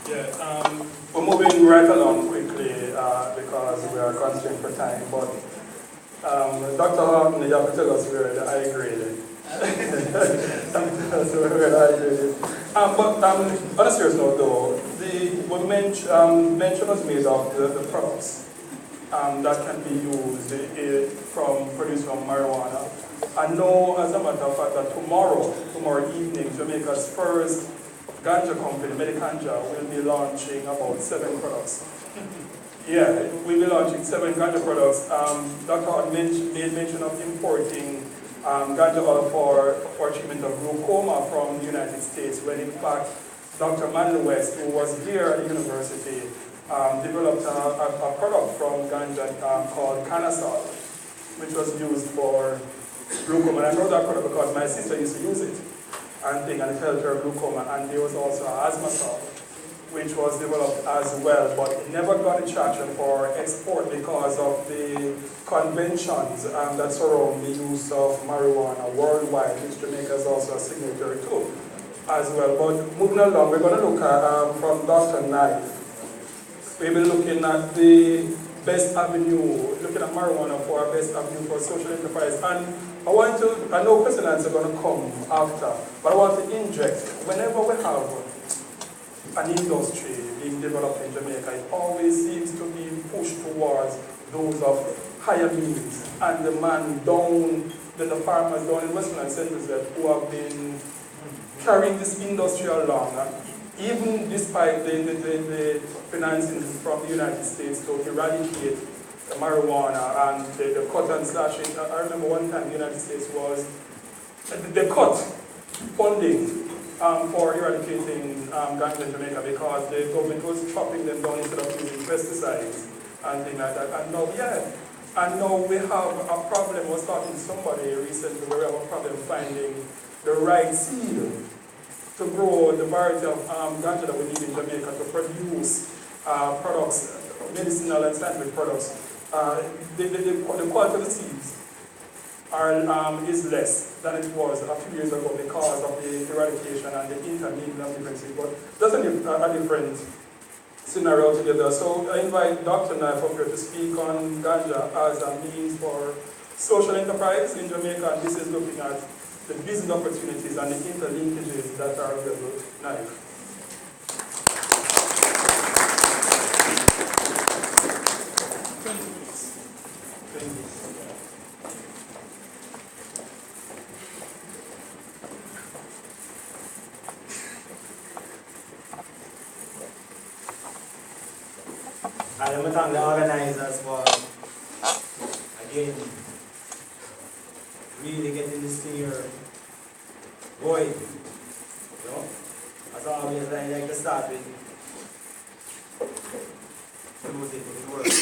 Yeah, we're moving right along quickly because we are constrained for time. But Dr. Horton, you have to tell us where the high grade. That's where the high grade. But on a serious note, though, mention was made of the products that can be used from produced from marijuana. I know, as a matter of fact, that tomorrow evening, Jamaica's first Ganja company, Medicanja, will be launching about 7 products. Yeah, we'll be launching 7 Ganja products. Dr. Hart made mention of importing Ganja oil for treatment of glaucoma from the United States, when in fact Dr. Manley West, who was here at the university, developed a product from Ganja called Canasol, which was used for glaucoma. And I know that product because my sister used to use it and it helped her glaucoma. And there was also asthma salt, which was developed as well, but it never got a traction for export because of the conventions that surround the use of marijuana worldwide, which Jamaica is also a signatory to as well. But moving along, we're going to look at, from Dr. Knife, we'll be looking at the best avenue, looking at marijuana for our best avenue for social enterprise. And I know question and answer are going to come after, but I want to inject, whenever we have an industry being developed in Jamaica, it always seems to be pushed towards those of higher means, and the man down, the farmers down in Western centers who have been carrying this industry along, even despite the financing from the United States to eradicate the marijuana and the cut and slash it. I remember one time the United States was, they cut funding for eradicating ganja in Jamaica because the government was chopping them down instead of using pesticides and things like that. And now we have a problem. I was talking to somebody recently where we have a problem finding the right seed to grow the variety of ganja that we need in Jamaica to produce products, medicinal and scientific products. The quality of the seeds is less than it was a few years ago because of the eradication and the intermingling of different seeds. But that's a different scenario altogether. So I invite Dr. Knife up here to speak on ganja as a means for social enterprise in Jamaica, and this is looking at the business opportunities and the interlinkages that are available. Knife. I want to thank the organizers for, again, really getting this thing here going. You know? As always, I like to start with the music of the world.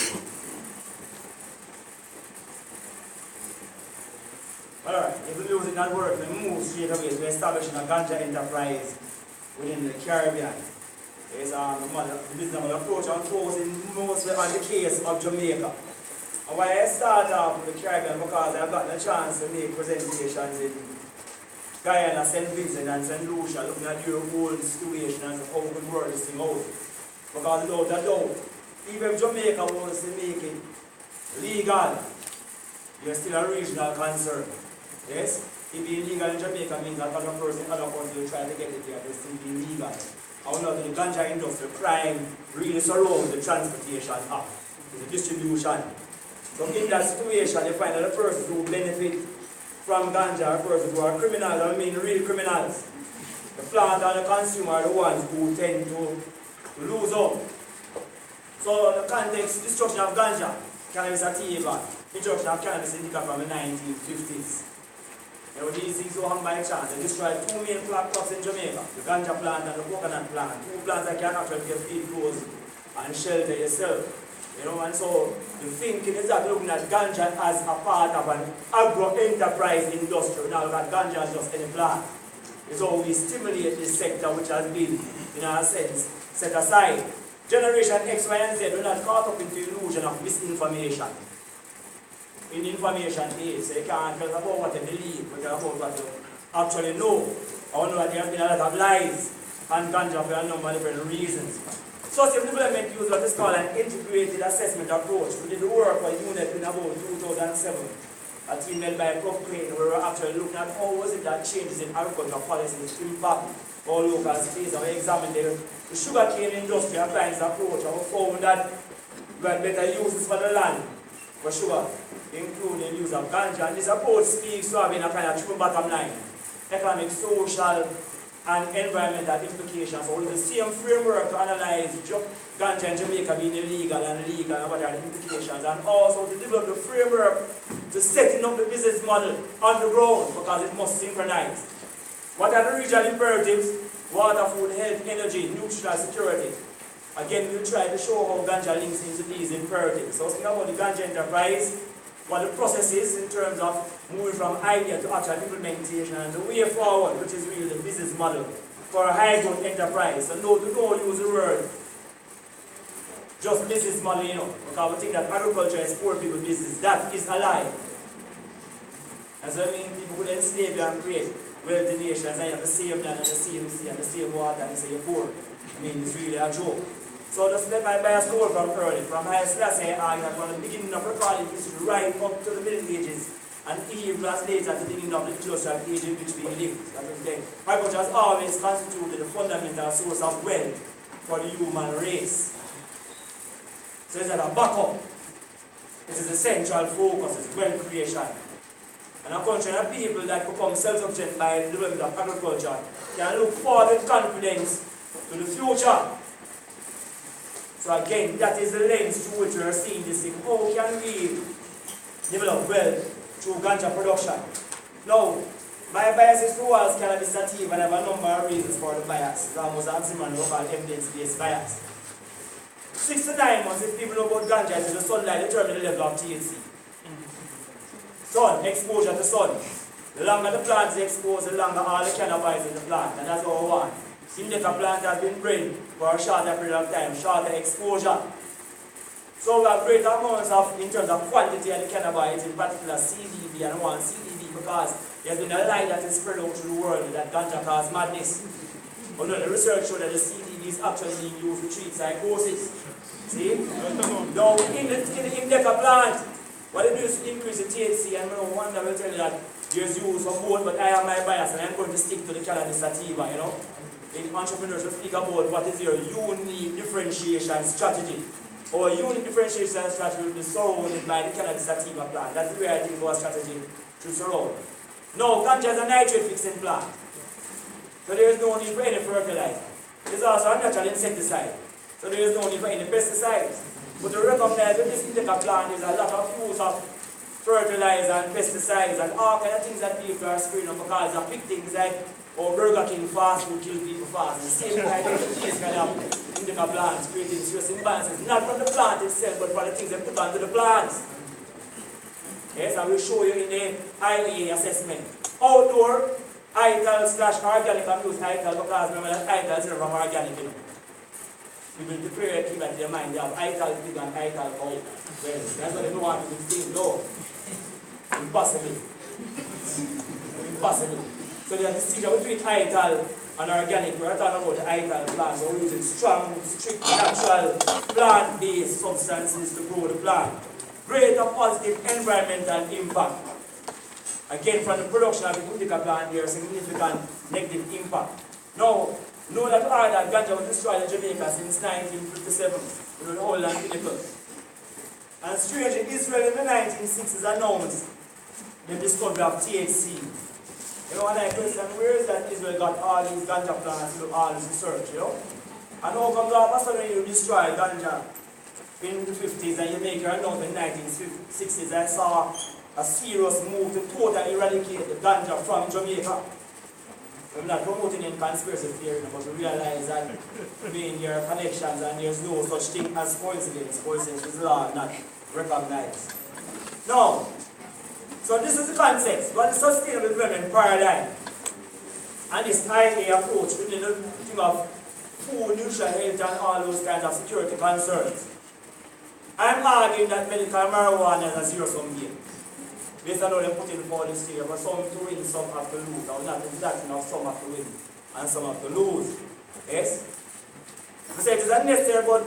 Alright, if the music not work, we move straight away to establishing a ganja enterprise within the Caribbean. Is the business approach and focusing mostly on the case of Jamaica. And why I start off with the Caribbean, because I've gotten a chance to make presentations in Guyana, St. Vincent and St. Lucia, looking at your own situation and how we can work this thing out. Because without a doubt, even if Jamaica wants to make it legal, you're still a regional concern. Yes? If being legal in Jamaica means that other person in other countries will try to get it here, they're still being legal. I know the ganja industry crime really surrounds the transportation of the distribution. So in that situation, you find that the persons who benefit from ganja are persons who are criminals, I mean real criminals. The plant and the consumer are the ones who tend to lose out. So in the context, destruction of ganja, cannabis sativa, introduction of cannabis indica from the 1950s. You know, these things don't hang by chance. They destroyed 2 main crops in Jamaica, the ganja plant and the coconut plant. 2 plants that can actually get feed clothes and shelter yourself. You know, and so the thinking is that looking at ganja as a part of an agro-enterprise industry, now that ganja is just any plant. It's how we stimulate this sector which has been, in a sense, set aside. Generation X, Y, and Z are not caught up into the illusion of misinformation. In the information age, so you can't tell about what you believe, but about what you actually know. I know that there have been a lot of lies and ganja for a number of different reasons. Social development used what is called an integrated assessment approach. We did the work for UNEP in about 2007. A team led by Prof. Crane, where we were actually looking at how was it that changes in agricultural policies impact our local space. And we examined the sugarcane industry applying this approach, and we found that we had better uses for the land for sugar, including use of ganja. And this approach speaks to having a kind of triple bottom line: economic, social, and environmental implications. So it's the same framework to analyze ganja in Jamaica being illegal and legal and what are the implications, and also to develop the framework to setting up the business model on the ground, because it must synchronize. What are the regional imperatives? Water, food, health, energy, nutritional security. Again, we'll try to show how ganja links into these imperatives. So speaking about the ganja enterprise, what the process is in terms of moving from idea to actual implementation, and the way forward, which is really the business model for a high growth enterprise. So no, don't use the word just business model, because we think that agriculture is poor people business. That is a lie. And so I mean, people would enslave you and create wealthy nations, and you have the same land and the same sea and the same water, and you say you're poor. I mean, it's really a joke. So just let my bias go from early, from Haile Selassie, from the beginning of recording history right up to the Middle Ages, and even plus later at the beginning of the industrial age in which we live. Agriculture has always constituted the fundamental source of wealth for the human race. So it's like a backup. It is the central focus, it's wealth creation. And a country and people that become self-sufficient by the development of agriculture can look forward with confidence to the future. So again, that is the lens through which we are seeing this thing. How can we develop wealth through ganja production? Now, my bias is towards cannabis sativa, and I have a number of reasons for the bias. It's almost oxymoron, we call evidence-based bias. 6 to 9 months, if people know about ganja, it's the sunlight determines the level of THC. Sun, exposure to sun. The longer the plant is exposed, the longer all the cannabis in the plant, and that's what we want. Indica plant has been bred for a shorter period of time, shorter exposure. So we have greater amounts of, in terms of quantity of the cannabis, in particular CBD, and one CBD because there's been a lie that is spread out to the world that ganja causes madness. But no, the research showed that the CBD is actually being used to treat psychosis. See? Now, in the indica plant, what it do is increase the THC, and no wonder will tell you that there's use of both, but I have my bias, and I'm going to stick to the cannabis sativa, In entrepreneurship, speak about what is your unique differentiation strategy. Our unique differentiation strategy will be surrounded by the cannabis sativa plant. That's the way I think our strategy should surround. Now, ganja is a nitrate fixing plant. So there is no need for any fertilizer. It's also a natural insecticide. So there is no need for any pesticides. But to recognize that this indica plant is a lot of use of fertilizer and pesticides and all kind of things that people are spraying on because they pick things like Burger King fast food kill people fast. And the same kind of things kind of indica plants creating serious imbalances, not from the plant itself, but from the things they put onto the plants. Yes, I will show you in the IEA assessment. Outdoor, ITAL/organic, I'm using ITAL because remember that ITAL is from organic, People prepare to keep at their mind, they have ITAL pig and ITAL cow. Well, that's what they don't want to think, no. Impossible. Impossible. So there's a distinction between ITAL and organic. We're talking about the ITAL plants. We're using strong, strict, natural, plant-based substances to grow the plant. Greater positive environmental impact. Again, from the production of the indica plant, there is significant negative impact. Now, know that that ganja was destroyed in Jamaica since 1957 with the whole land pinnacle. And strangely, Israel in the 1960s announced the discovery of THC. And I question, where is that Israel got all these ganja plants to do all this research, And how comes all of a sudden you destroy ganja in the 50s and you make your announcement in the 1960s? I saw a serious move to totally eradicate the ganja from Jamaica. I'm not promoting any conspiracy theory, but we realize that between your connections and there's no such thing as coincidence. Coincidence is law, not recognized. Now, so this is the concept. What is sustainable development paradigm? And this IA approach within the thing of food, nutrition, health, and all those kinds of security concerns. I'm arguing that medical marijuana is a zero-sum game. Based on how they put in for this year, but some to win, some have to lose. Now, not exactly now, some have to win and some have to lose. Yes? We say it is unnecessary, but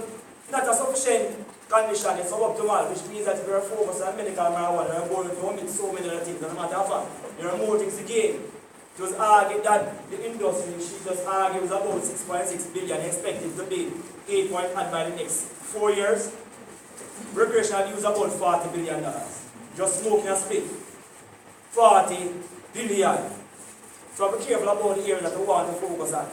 not a sufficient condition. It's suboptimal, which means that if you're focused on medical marijuana, you're going to omit so many other things. As a matter of fact, there are more things to gain. It was argued that the industry, she just argues about 6.6 billion, expected to be 8.5 by the next 4 years. Recreational use about $40 billion. Just smoking a split. 40 billion. So be careful about the area that we want to focus on.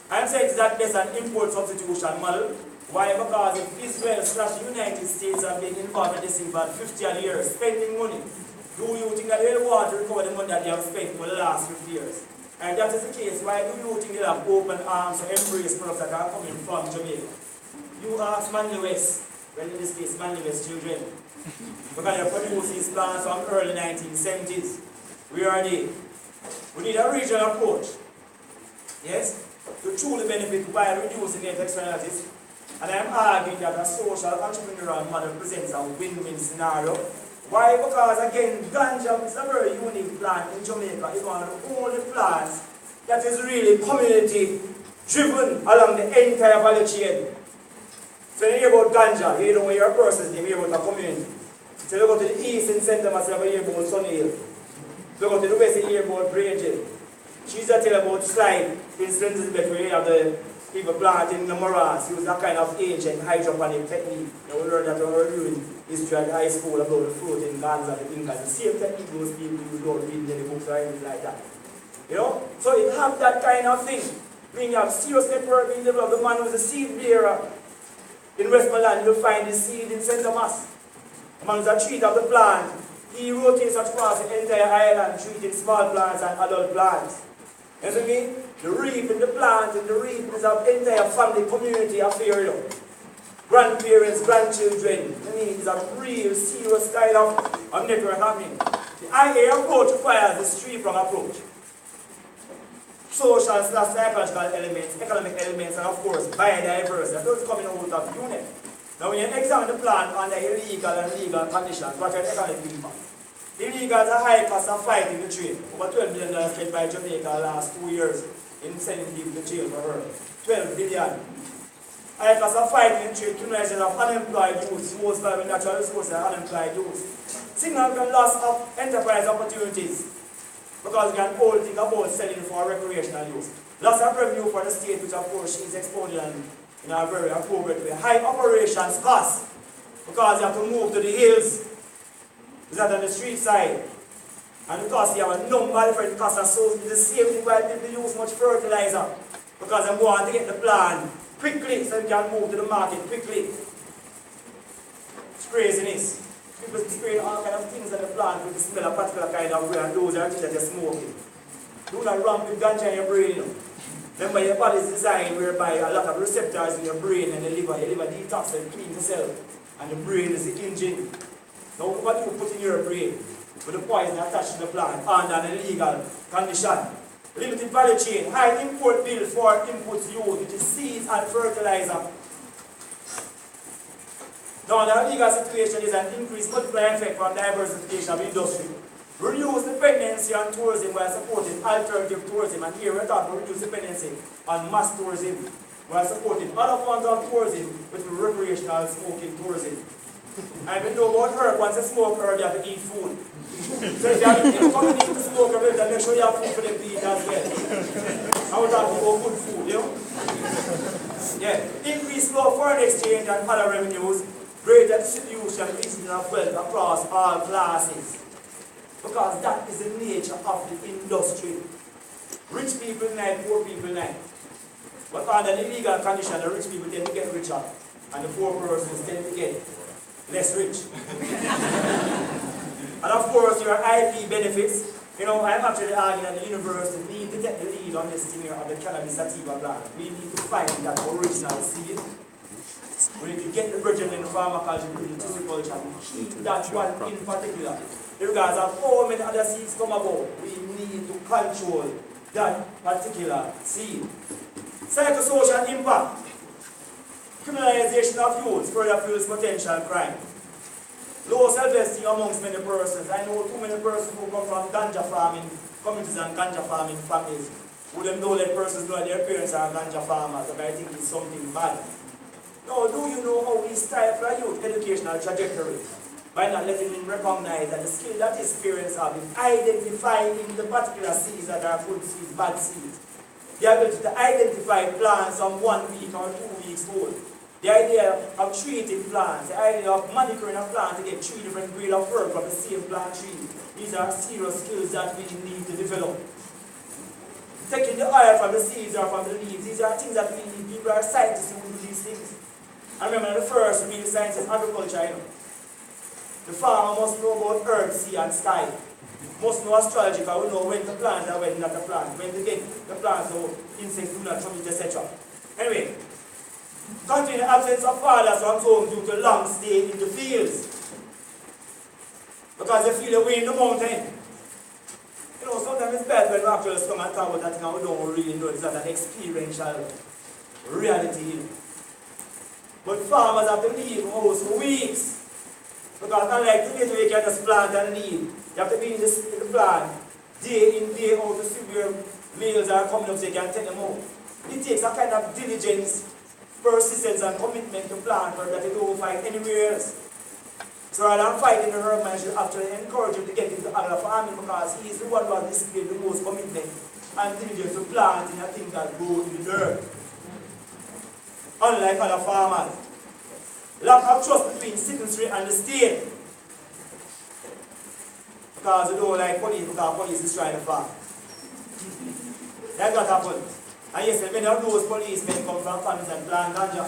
I'm saying that there's an import substitution model. Why? Because if Israel / the United States have been involved in this thing for 50 years, spending money, do you think that they want to recover the money that they have spent for the last 50 years? And that is the case. Why do you think they have open arms to embrace products that are coming from Jamaica? You ask Manly West, well in this case Manly West children, because they produced these plants from early 1970s. Where are they? We need a regional approach. Yes? To truly benefit by reducing net externalities. And I'm arguing that a social entrepreneurial model presents a win-win scenario. Why? Because again, ganja is a very unique plant in Jamaica. It's one of the only plants that is really community-driven along the entire value chain. So when you hear about ganja, you don't hear a person's name, you hear about a community. So you go to the east in St. Thomas, you hear about Sunny Hill. You go to the west, you hear about Bridget. She's a tell about slide in St. Elizabeth, where you have the people planting the morass. Use that kind of ancient hydroponic technique. You will learn that when we're doing history at high school about the fruit in Gaza, the Incas. The same technique those people use, don't read any books or anything like that. You know? So it have that kind of thing. When you have serious network being developed, the man who is a seed bearer in Westmoreland, you'll find the seed in St. Thomas. The man who is a treat of the plant. He rotates across the entire island, treating small plants and adult plants. You see me? The reef in the plant and the reef is an entire family community affair. You know? Grandparents, grandchildren. I mean, it's a real serious kind of network happening. The IA approach requires this three-pronged approach. Social / psychological elements, economic elements, and of course, biodiversity. Those coming out of unit. Now, when you examine the plant under illegal and legal conditions, what are the economic impact? Illegal is a high cost of fighting the trade. Over $12 billion spent by Jamaica the last 2 years in sending people to jail for her. $12 billion. High cost of fighting the trade, criminalization of unemployed youth, most valuable natural resources are unemployed youth. Significant loss of enterprise opportunities because we can all think about selling for recreational use. Loss of revenue for the state, which of course she is exporting in a very appropriate way. High operations costs because you have to move to the hills. Is that on the street side? And because you have a number of different costs associated, the same thing why people use much fertilizer. Because they want to get the plant quickly so they can move to the market quickly. It's craziness. People spraying all kind of things on the plant with the smell a particular kind of way, and those are things that you're smoking. Do not run with ganja in your brain. You know. Remember, your body is designed whereby a lot of receptors in your brain and the liver. Your liver detox and cleans itself. And the brain is the engine. Now, what do you put in your brain with the poison attached to the plant under an illegal condition? Limited value chain, high import bill for inputs used, which is seeds and fertilizer. Now, the illegal situation is an increased multiplying effect from diversification of industry. Reduce dependency on tourism while supporting alternative tourism. And here we're talking about reduce dependency on mass tourism while supporting other forms of tourism, which is recreational smoking tourism. And we know about herb, once you smoke herb, you have to eat food. So if you come and eat the smoke herb, then make sure you have food for them to eat as well. And we're talking about good food, you know? Yeah. Increased flow of foreign exchange and other revenues, greater distribution of wealth across all classes. Because that is the nature of the industry. Rich people unite, poor people unite. But under the illegal condition, the rich people tend to get richer, and the poor persons tend to get less rich. And of course, your IP benefits. You know, I'm actually arguing that the university need to take the lead on this thing of the cannabis sativa plant. We need to find that original seed. We need to get the virgin in pharmacology, in culture, and keep that one in particular. Regardless of how many other seeds come about, we need to control that particular seed. Psychosocial impact. Criminalization of youth further fuels potential crime. Low self-esteem amongst many persons. I know too many persons who come from ganja farming communities and ganja farming families. Who them don't let persons know that their parents are ganja farmers, but I think it's something bad. Now, do you know how we stifle a youth educational trajectory? By not letting them recognize that the skill that his parents have is identifying the particular seeds that are good seeds, bad seeds. The ability to identify plants from 1 week or 2 weeks old. The idea of treating plants, the idea of monitoring a plant to get 3 different grades of work from the same plant tree. These are serious skills that we need to develop. Taking the oil from the seeds or from the leaves, these are things that we need. People are scientists who do these things. I remember the first real science in agriculture, you know. The farmer must know about earth, sea, and sky. Must know astrology, because we know when to plant and when not to plant. When to get the plant so insects do not come in, etc. Anyway, continue the absence of fathers from home due to long stay in the fields. Because they feel away in the mountain. You know, sometimes it's bad when actually come and talk about that thing and we don't really know it's not an experiential reality. But farmers have to leave house for weeks. Because unlike today, you can just plant and leave. You have to be in the plant day in, day out to see where males are coming up so you can take them out. It takes a kind of diligence, persistence, and commitment to plant work that you don't find anywhere else. So rather than fighting the herdsman, I should actually encourage him to get into agri farming because he is the one who has displayed the most commitment and diligence to planting and things that grow in the dirt. Unlike other farmers. Lack of trust between citizenry and the state. Because they don't like police because police is trying to farm. That's what happened. And yes, many of those policemen come from families and plant ganja.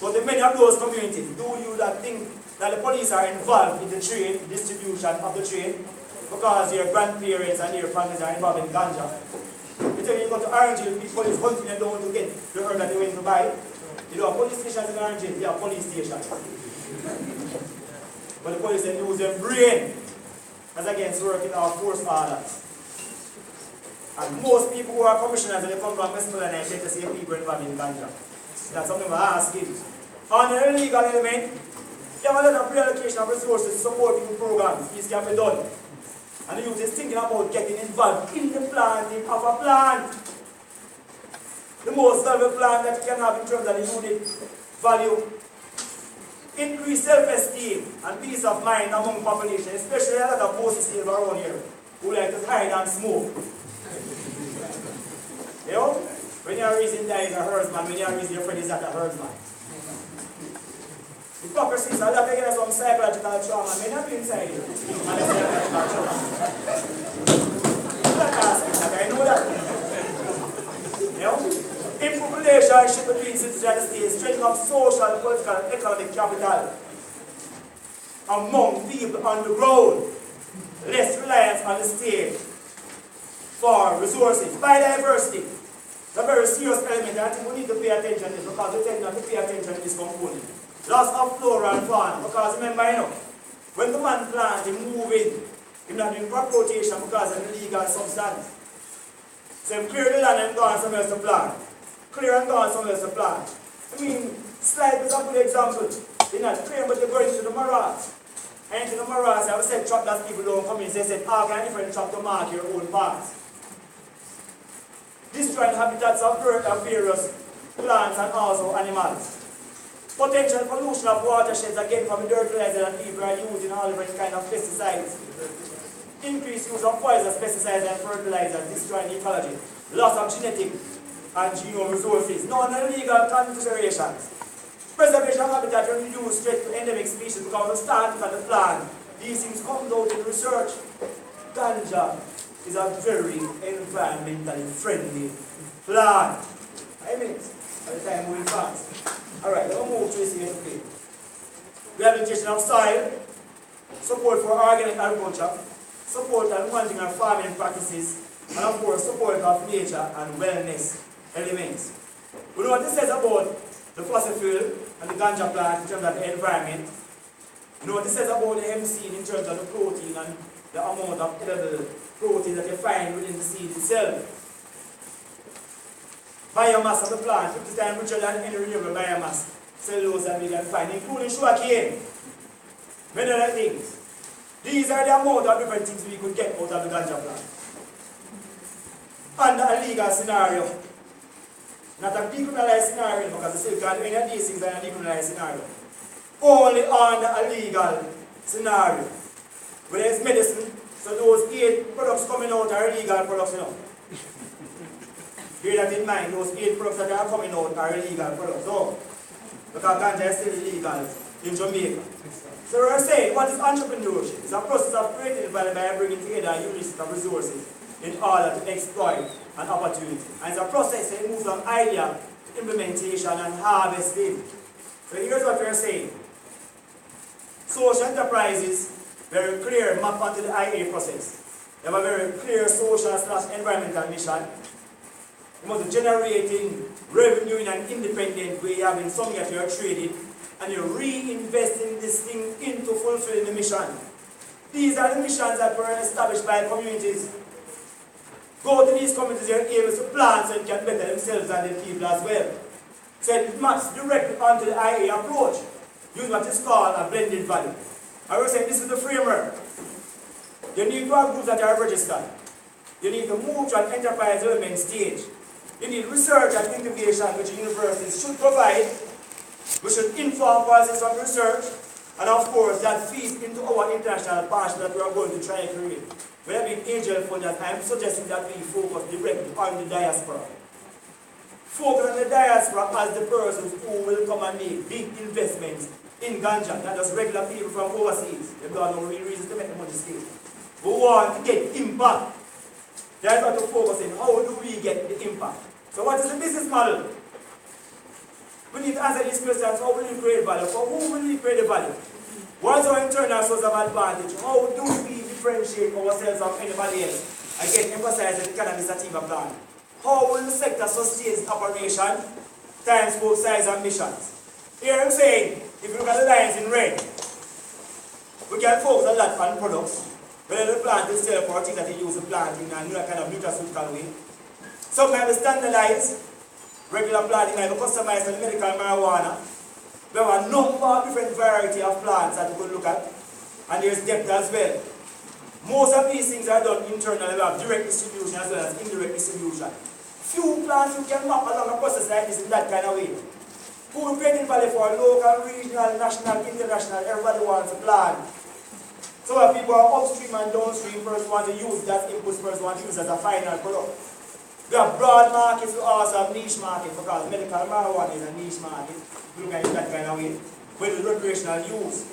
But in many of those communities, do you that think that the police are involved in the trade, distribution of the trade? Because your grandparents and your families are involved in ganja. You tell me you go to Orange Hill, people is hunting them down to get the herb that they went to buy. You know, police stations in Orange Hill, they are police stations. But the police then use their brain as against working our force orders. And most people who are commissioners, they come from Westmoreland and get to see people involved in ganja. That's something we ask you. On the illegal element, you have a lot of reallocation of resources supporting programs. This can be done. And the youth is thinking about getting involved in the planting of a plant. The most valuable plant that you can have in terms of the unit value. Increase self-esteem and peace of mind among the population, especially a lot of post-slave around here who like to hide and smoke. You know? When your reason that is a herdsman, when your reason your friend is not a herdsman. Hypocrisy is a lot of some psychological trauma. May not be inside you. And it's psychological trauma. I know that. You know? Improve relationship between citizens and the state, strengthening of social, political, and economic capital among people on the ground. Less reliance on the state for resources. Biodiversity. It's a very serious element, and I think we need to pay attention to this because we tend not to pay attention to this component. Loss of flora and fauna, because remember, you know, when the man plants, he move in, he's not doing crop rotation because of the illegal substance. So he clear the land and go on somewhere else to plant. Clear and go on somewhere else to plant. I mean, slide is a good example. They're not clear, but they're going into the morass. And into the morass, I have said trap that people don't come in, they said, how can different trap to mark your own paths? Destroying habitats of birds and various plants and also animals. Potential pollution of watersheds again from the fertilizer that people are using all different kind of pesticides. Increased use of poisonous pesticides and fertilizers, destroying ecology. Loss of genetic and genome resources. Non-illegal considerations. Preservation of habitat when we use straight to endemic species because we start at the plant. These things come out in research. Ganja is a very environmentally friendly plant. I mean, by the time moving fast. Alright, let's move to this here to play. Rehabilitation of soil, support for organic agriculture, support and managing of farming practices, and of course support of nature and wellness elements. We know what this says about the fossil fuel and the ganja plant in terms of the environment. You know what this says about the hemp seed in terms of the protein and the amount of edible protein that you find within the seed itself. Biomass of the plant, 50 times richer than any renewable biomass, cellulose that we can find, including sugarcane, many other things. These are the amount of different things we could get out of the ganja plant. under a legal scenario, not a decriminalized scenario, because the still can't do any of these things in a decriminalized scenario. Only under a legal scenario. Where there is medicine, so those 8 products coming out are illegal products, you know. Bear that in mind, those 8 products that are coming out are illegal products. No, because ganja is still illegal in Jamaica. So we're saying, what is entrepreneurship? It's a process of creating value by bringing together a unique set of resources in order to exploit an opportunity. And it's a process that moves from idea to implementation and harvesting. So here's what we're saying. Social enterprises, very clear map onto the IA process. They have a very clear social/environmental mission. You must be generating revenue in an independent way, having something that you're trading, and you're reinvesting this thing into fulfilling the mission. These are the missions that were established by communities. Go to these communities, you're able to plant so you can better themselves and the people as well. So it maps directly onto the IA approach, using what is called a blended value. I was saying this is the framework. You need to have groups that are registered. You need to move to an enterprise development stage. You need research and incubation, which universities should provide. We should inform policies from research, and of course that feeds into our international partnership that we are going to try and create. We have been angel funders. I'm suggesting that we focus directly on the diaspora. Focus on the diaspora as the persons who will come and make big investments in ganja, not just regular people from overseas. They've got no real reason to make the money stay. We want to get impact. That's what to focus on. How do we get the impact? So what is the business model? We need to answer these questions. How will we create value? For whom will we create the value? What is our internal source of advantage? How do we differentiate ourselves from anybody else? Again, emphasize the cannabis sativa plan. How will the sector sustain its operation, time, scope, size, and missions? Here I'm saying, if you look at the lines in red, we can focus a lot on products. Whether the plant is still for things that you use the plant in a new kind of nutraceutical way. Some might be standardized, regular planting might be customized for medical marijuana. We have a number of different variety of plants that we could look at, and there's depth as well. Most of these things are done internally. We have direct distribution as well as indirect distribution. Few plants you can map along a process like this in that kind of way. Who creating value for local, regional, national, international, everybody wants a plan. So if people are upstream and downstream, first want to use that input, first want to use as a final product. We have broad markets, we also have niche markets, because medical marijuana is a niche market. We look at it that kind of way. With recreational use.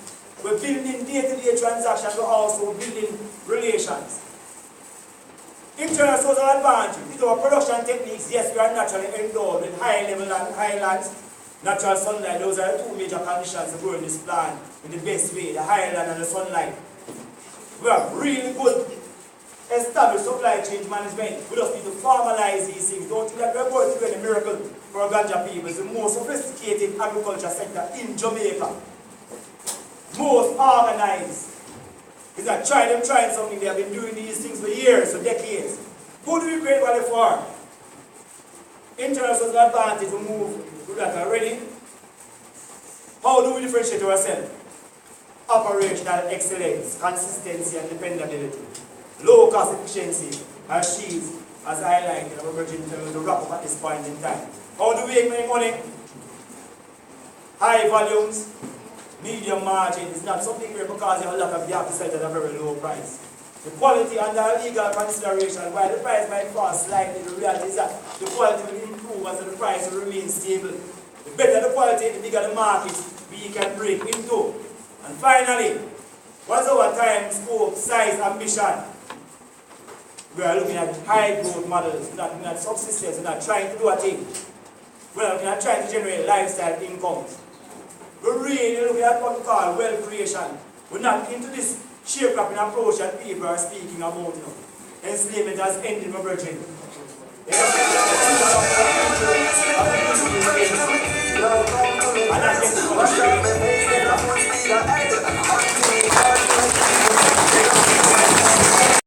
We're building day-to-day transactions, we're also building relations. Internal source of advantage. With our production techniques, yes, we are naturally endowed with high level and highlands. Natural sunlight, those are the two major conditions to grow in this plant in the best way, the highland and the sunlight. We have really good established supply chain management. We just need to formalize these things. Don't think that we're going to do any miracle for ganja people. It's the most sophisticated agriculture sector in Jamaica. Most organized. It's not trying something. They have been doing these things for years, for decades. Who do we create value for? Internal source of advantage to move to that already. How do we differentiate ourselves? Operational excellence, consistency and dependability. Low cost efficiency, as she's as highlighted, I'm going to wrap up at this point in time. How do we make money? High volumes, medium margin. It's not something where because you have a lot of you have to sell at a very low price. The quality under legal consideration, while the price might fall slightly, the reality is that the quality will improve as the price will remain stable. The better the quality, the bigger the market we can break into. And finally, what's our time, scope, size, ambition? We are looking at high growth models, we're not looking at subsistence, we're not trying to do a thing. We're not looking at trying to generate lifestyle incomes. We're really looking at what we call wealth creation. We're not into this sharecropping approach that people are speaking about. Enslavement has ended, my brethren.